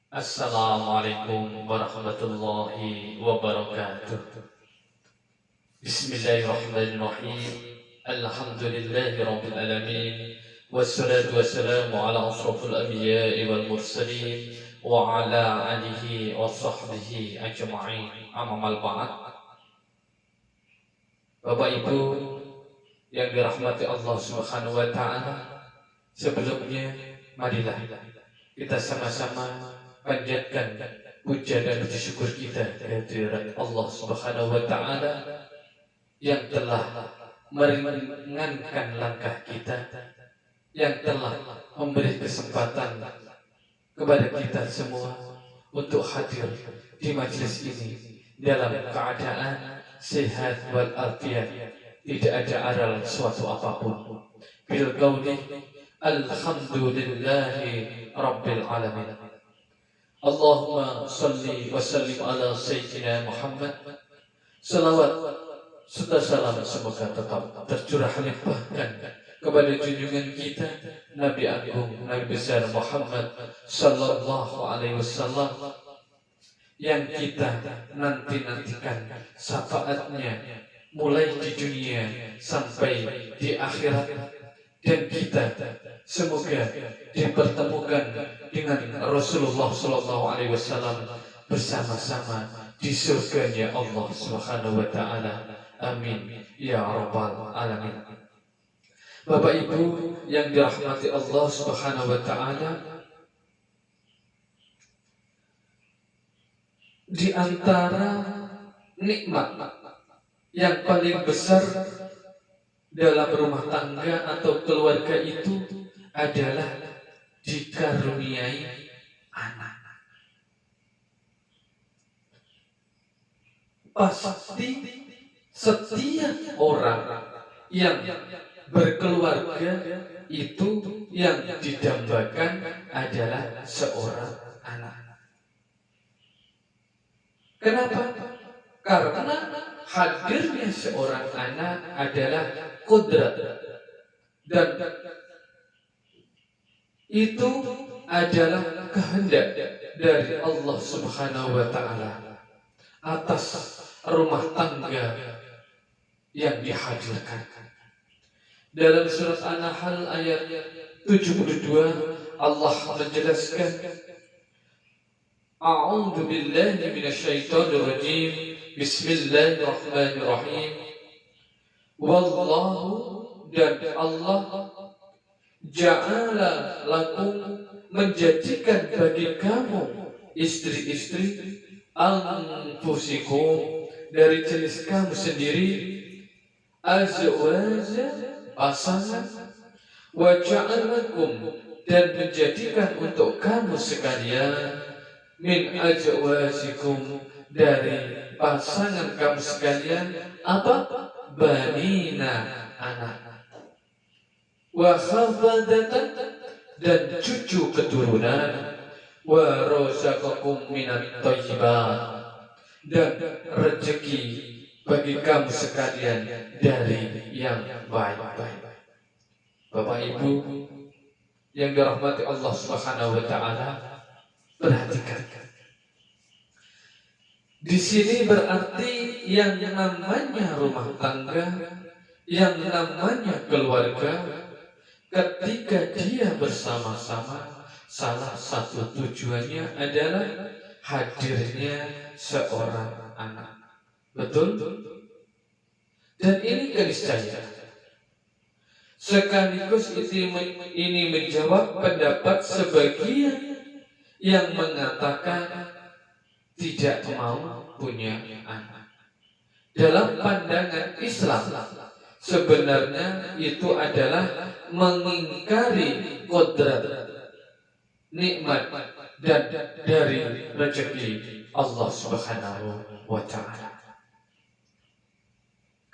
Assalamualaikum warahmatullahi wabarakatuh. Bismillahirrahmanirrahim. Alhamdulillahi rabbil alamin. Wassalatu wassalamu ala asrafil anbiya'i wal mursalin wa ala alihi wa sahbihi ajma'in. Amma ba'd. Bapak Ibu yang dirahmati Allah Subhanahu wa taala, sebelumnya marilah kita sama-sama panjatkan puja dan puji syukur kita kehadirat Allah Subhanahu wa taala yang telah meringankan langkah kita, yang telah memberi kesempatan kepada kita semua untuk hadir di majelis ini dalam keadaan sehat wal afiat, tidak ada aral suatu apapun. Bil qauli alhamdulillahi rabbil alamin. Allahumma salli wa sallim ala Sayyidina Muhammad. Salawat serta salam semoga tetap tercurah limpahkan kepada junjungan kita Nabi Agung, Nabi besar Muhammad sallallahu alaihi wasallam, yang kita nantikan syafaatnya mulai di dunia sampai di akhirat. Dan kita semoga dipertemukan dengan Rasulullah SAW bersama-sama di surganya Allah Subhanahu wa taala. Amin ya rabbal alamin. Bapak Ibu yang dirahmati Allah Subhanahu wa taala, di antara nikmat yang paling besar dalam rumah tangga atau keluarga itu adalah dikaruniai anak. Pasti setiap orang yang berkeluarga itu yang didambakan adalah seorang anak. Kenapa? Karena hadirnya seorang anak adalah qudrat, dan itu adalah kehendak dari Allah Subhanahu wa taala atas rumah tangga yang dihadirkan. Dalam surat An-Nahl ayat 72 Allah menjelaskan, A'udzu billahi minasyaitonir rajim. Bismillahirrahmanirrahim. Wallahu, dan Allah, ja'ala lakum, menjadikan bagi kamu istri-istri, anfusikum, dari jenis kamu sendiri, azwaja, pasangan, wa ja'alakum, dan menjadikan untuk kamu sekalian, min azwajikum, dari pasangan kamu sekalian, apa? Banina, anak, wa khafadatan, dan cucu keturunan, wa razaqakum minat thayyibat, dan rezeki bagi kamu sekalian dari yang baik-baik. Bapak Ibu yang dirahmati Allah Subhanahu wa taala, perhatikan. Di sini berarti yang namanya rumah tangga, yang namanya keluarga, ketika dia bersama-sama, salah satu tujuannya adalah hadirnya seorang anak. Betul? Dan ini keniscayaan. Sekaligus ini menjawab pendapat sebagian yang mengatakan tidak mau punya anak. Dalam pandangan Islam, sebenarnya itu adalah mengingkari kodrat, nikmat, dan dari rezeki Allah Subhanahu wa ta'ala.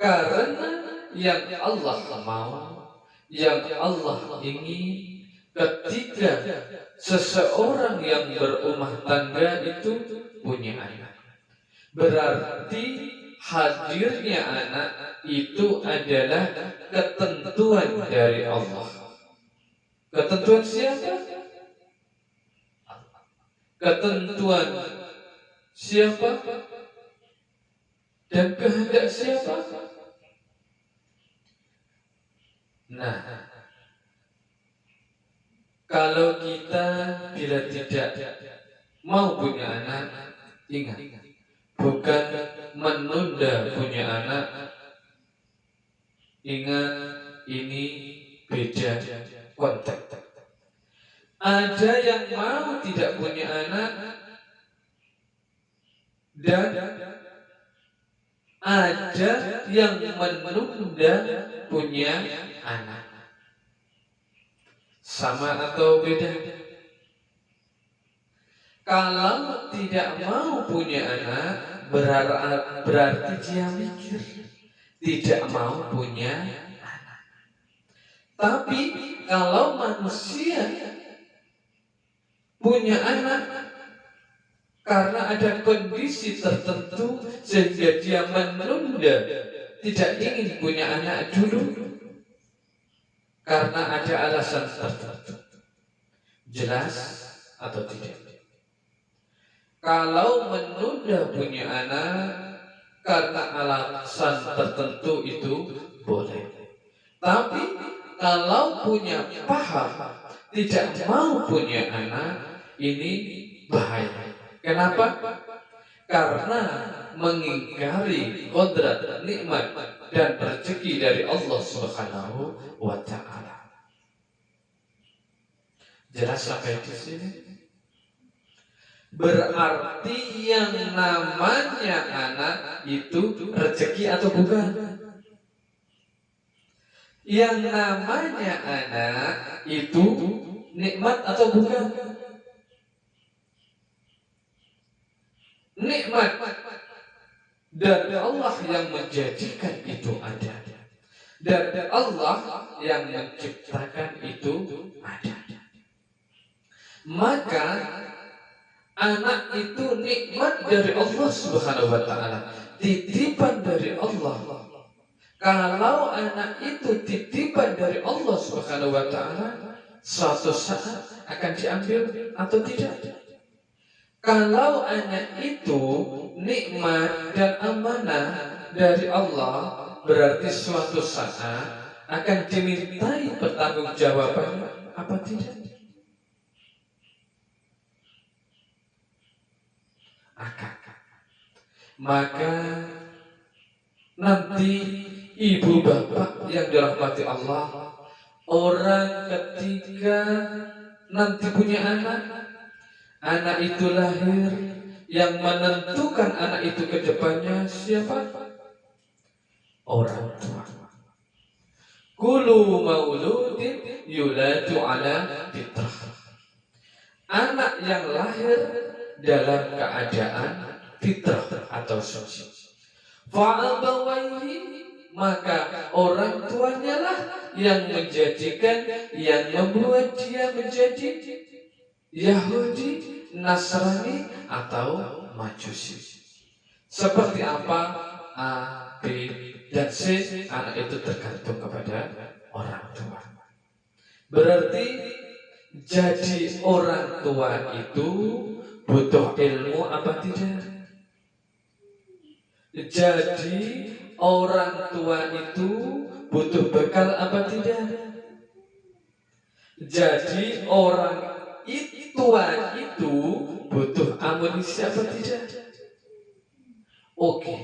Karena yang Allah mau, yang Allah ingin, ketika seseorang yang berumah tangga itu punya anak, berarti hadirnya anak itu adalah ketentuan dari Allah. Ketentuan siapa? ketentuan siapa dan kehendak siapa. Nah, kalau kita bila tidak mau punya anak, ingat, bukan menunda punya anak. Ingat, ini beda konteks. Ada yang mau tidak punya anak dan ada yang menunda punya anak. Sama atau beda? Kalau tidak mau punya anak, berarti dia mikir tidak mau punya anak. Tapi kalau manusia punya anak karena ada kondisi tertentu sehingga dia menunda, tidak ingin punya anak dulu karena ada alasan tertentu. Jelas atau tidak? Kalau menunda punya anak karena alasan tertentu itu boleh. Tapi kalau punya paham tidak mau punya anak, ini bahaya. Kenapa? Karena mengingkari kodrat, nikmat dan rezeki dari Allah Subhanahu wa Ta'ala. Jelas sampai di sini? Berarti yang namanya anak itu rezeki atau bukan? Yang namanya anak itu nikmat atau bukan? Nikmat dari Allah yang menjadikan itu ada, dari Allah yang menciptakan itu ada. Maka anak itu nikmat dari Allah Subhanahu wa Ta'ala, titipan dari Allah. Kalau anak itu titipan dari Allah Subhanahu wa Ta'ala, suatu saat akan diambil atau tidak? Kalau anak itu nikmat dan amanah dari Allah, berarti suatu saat akan dimintai pertanggungjawaban apa tidak? Akan. Maka nanti ibu bapak yang dirahmati Allah, orang ketika nanti punya anak itu lahir, yang menentukan anak itu ke depannya siapa? Orang tua. Kullu mauludin yuladu ala fitrah. Anak yang lahir dalam keadaan fitrah atau suci. Fa'abawaihi, maka orang tuanya lah yang menjadikan, yang membuat dia menjadi Yahudi, Nasrani atau Majusi. Seperti apa? A, B, dan C, anak itu tergantung kepada orang tua. Berarti jadi orang tua itu butuh ilmu apa tidak? Jadi orang tua itu butuh bekal apa tidak? Jadi orang tua itu butuh amunisi apa tidak? Oke.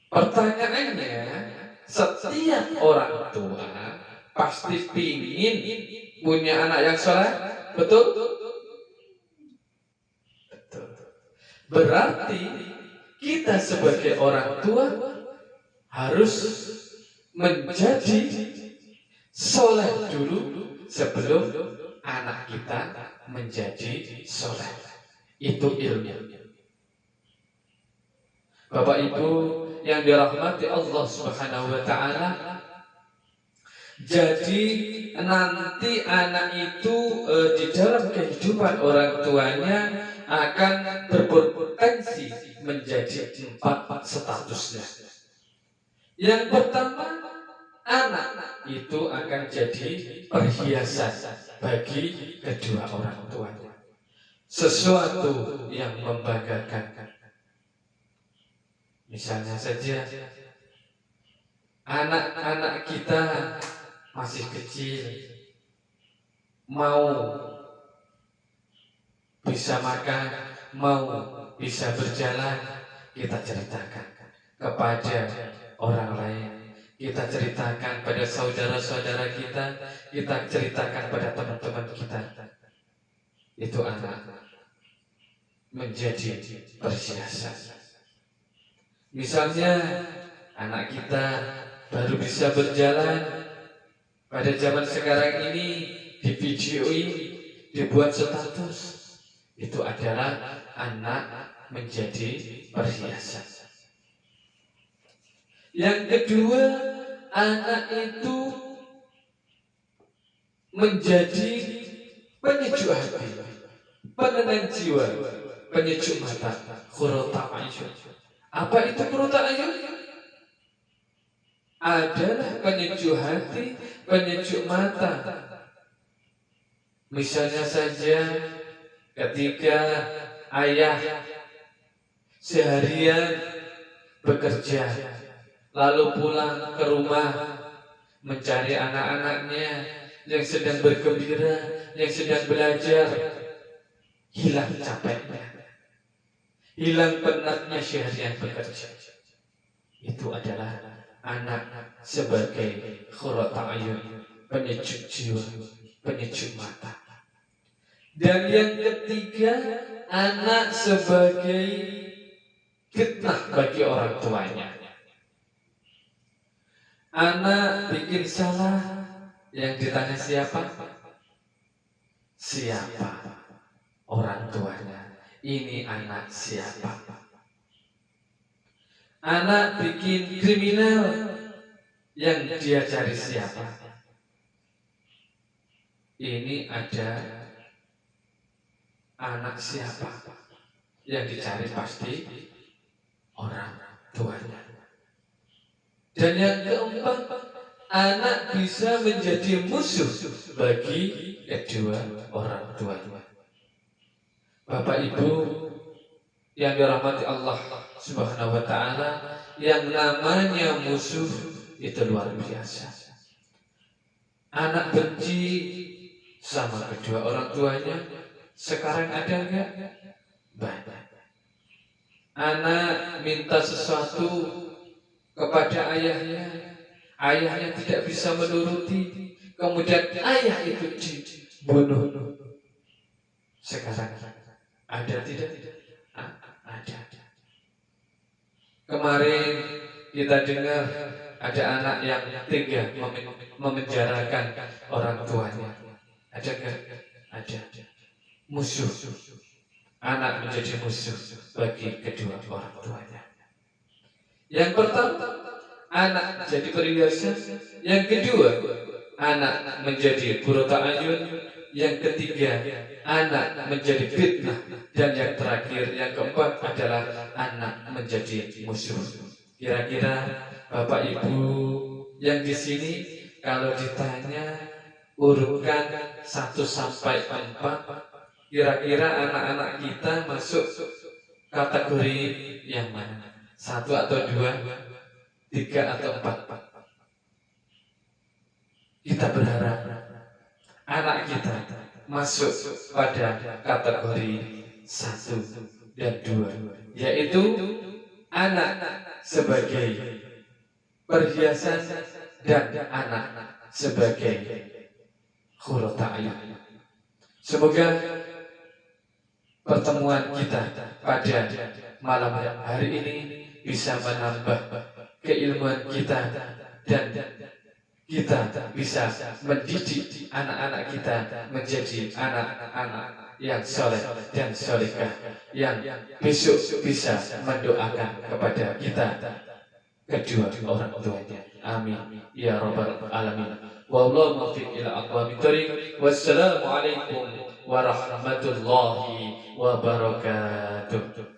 Pertanyaannya, setiap orang tua pasti pingin punya anak yang soleh, betul? Betul. Berarti kita sebagai orang tua harus menjadi soleh dulu sebelum anak kita menjadi soleh. Itu ilmu. Bapak Ibu yang dirahmati Allah Subhanahu wa Ta'ala, jadi nanti anak itu di dalam kehidupan orang tuanya akan berpotensi menjadi 4 statusnya. Yang pertama, anak itu akan jadi perhiasan bagi kedua orang tuanya. sesuatu yang membanggakan. Misalnya saja, anak-anak kita masih kecil, mau bisa makan, mau bisa berjalan, kita ceritakan kepada orang lain, kita ceritakan pada saudara-saudara kita ceritakan pada teman-teman kita. Itu anak menjadi perhiasan. Misalnya anak kita baru bisa berjalan, pada zaman sekarang ini divideoin, dibuat status. Itu adalah anak menjadi perhiasan. Yang kedua, anak itu menjadi penyejuk hati, penenang jiwa, penyejuk mata, qurrata a'yun. Apa itu qurrata a'yun? Adalah penyejuk hati, penyejuk mata. Misalnya saja ketika ayah seharian bekerja, lalu pulang ke rumah mencari anak-anaknya yang sedang bergembira, yang sedang belajar, hilang capeknya, hilang penatnya seharian bekerja. Itu adalah anak sebagai qurrata a'yun, penyejuk jiwa, penyejuk mata. Dan yang ketiga, anak sebagai fitnah bagi orang tuanya. Anak bikin salah, yang ditanya siapa? Siapa? Orang tuanya. Ini anak siapa? Anak bikin kriminal, yang dia cari siapa? Ini ada anak siapa? Yang dicari pasti orang tuanya. Dan yang keempat, anak bisa menjadi musuh bagi kedua orang tuanya. Bapak Ibu yang dirahmati Allah Subhanahu wa ta'ala, yang namanya musuh itu luar biasa. Anak benci sama kedua orang tuanya, sekarang ada enggak? Banyak. Anak minta sesuatu kepada ayahnya, ayahnya tidak bisa menuruti, kemudian ayah itu dibunuh. Sekarang ada tidak? Ada. Kemarin kita dengar ada anak yang tega memenjarakan orang tuanya. Ada enggak? Ada. Musuh. Anak menjadi musuh bagi kedua orang tuanya. Yang pertama, anak menjadi perhiasan. Yang kedua, anak menjadi qurrata a'yun. Yang ketiga, anak menjadi fitnah. Dan yang terakhir, yang keempat adalah anak menjadi musuh. Kira-kira Bapak Ibu yang di sini, kalau ditanya urutkan 1 sampai 4, kira-kira anak-anak kita masuk kategori yang mana? 1 atau 2, 3 atau 4? Kita berharap anak kita masuk pada kategori 1 dan 2, yaitu anak sebagai perhiasan dan anak sebagai qurrata a'yun. Semoga pertemuan kita pada malam hari ini bisa menambah keilmuan kita, dan kita bisa mendidik anak-anak kita menjadi anak-anak yang soleh dan solehah, yang besok bisa mendoakan kepada kita kedua orang tuanya. Amin ya rabbal alamin. Wallahu muwaffiq ila aqwamit thoriq. Wassalamu alaikum warahmatullahi wabarakatuh.